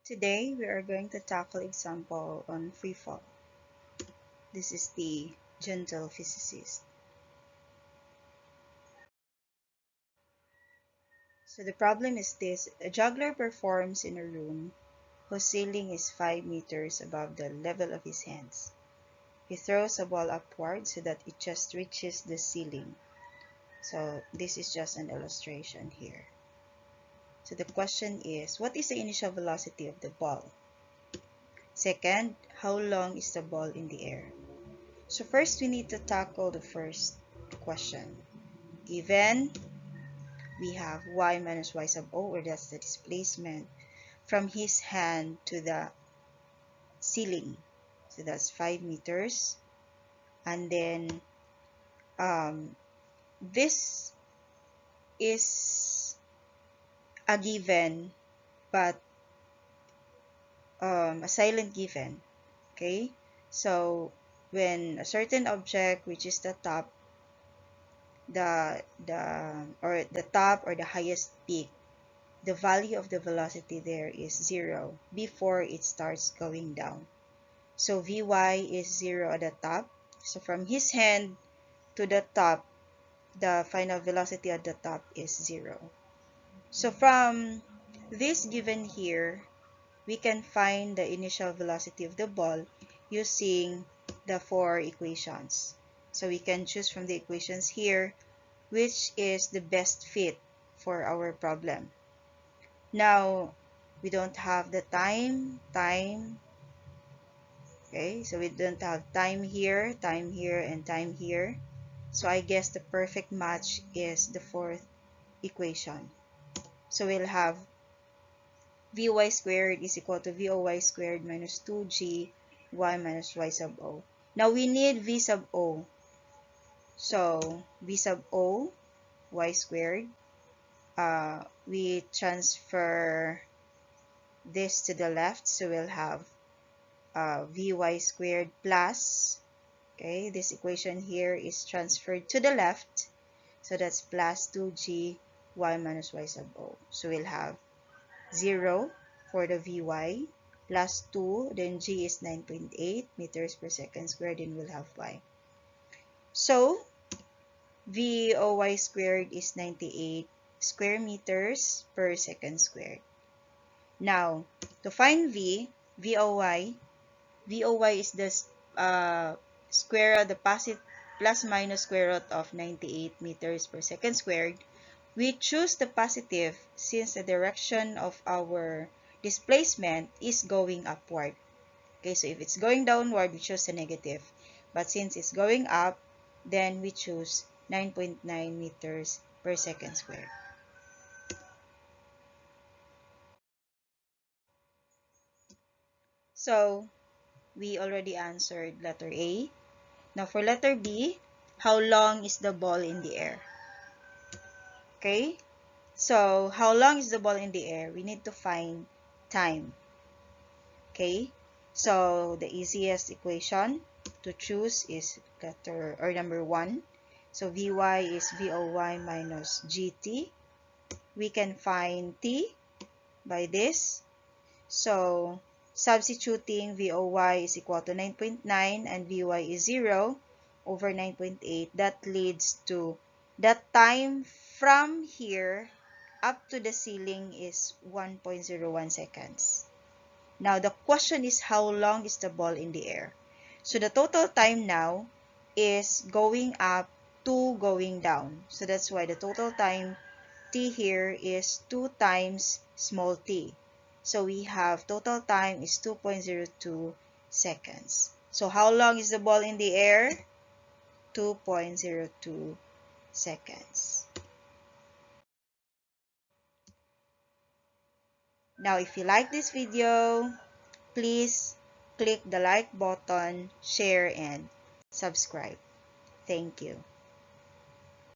Today we are going to tackle example on free fall. This is the gentle physicist. So the problem is this: a juggler performs in a room whose ceiling is 5 meters above the level of his hands. He throws a ball upward so that it just reaches the ceiling. So this is just an illustration here. So the question is, what is the initial velocity of the ball? Second, how long is the ball in the air? So first we need to tackle the first question. Given we have y minus y sub o, or that's the displacement from his hand to the ceiling. So that's 5 meters. And then this is a given, but a silent given. Okay? So when a certain object reaches the top, the top or the highest peak, the value of the velocity there is 0 before it starts going down. So Vy is 0 at the top. So from his hand to the top, the final velocity at the top is 0. So from this given here, we can find the initial velocity of the ball using the 4 equations. So we can choose from the equations here which is the best fit for our problem. Now, we don't have the time, okay? So we don't have time here, and time here. So I guess the perfect match is the fourth equation. So we'll have Vy squared is equal to Voy squared minus 2g y minus y sub o. Now we need V sub o. So V sub o, y squared. We transfer this to the left, so we'll have Vy squared plus, okay, this equation here is transferred to the left, so that's plus 2g y minus y sub o. So we'll have 0 for the Vy, plus 2, then g is 9.8 meters per second squared, and we'll have y. So Voy squared is 98 square meters per second squared. Now, to find Voy is the square root, the plus minus square root of 98 meters per second squared. We choose the positive since the direction of our displacement is going upward. Okay, so if it's going downward, we choose the negative. But since it's going up, then we choose 9.9 meters per second squared. So, we already answered letter A. Now for letter B, how long is the ball in the air? Okay, so how long is the ball in the air? We need to find time. Okay, so the easiest equation to choose is number 1. So Vy is Voy minus GT. We can find T by this. So substituting Voy is equal to 9.9 and Vy is 0 over 9.8. That leads to that time from here up to the ceiling is 1.01 seconds. Now the question is, how long is the ball in the air? So the total time now is going up to going down. So that's why the total time t here is 2 times small t. So we have total time is 2.02 seconds. So how long is the ball in the air? 2.02 seconds. Now, if you like this video, please click the like button, share, and subscribe. Thank you.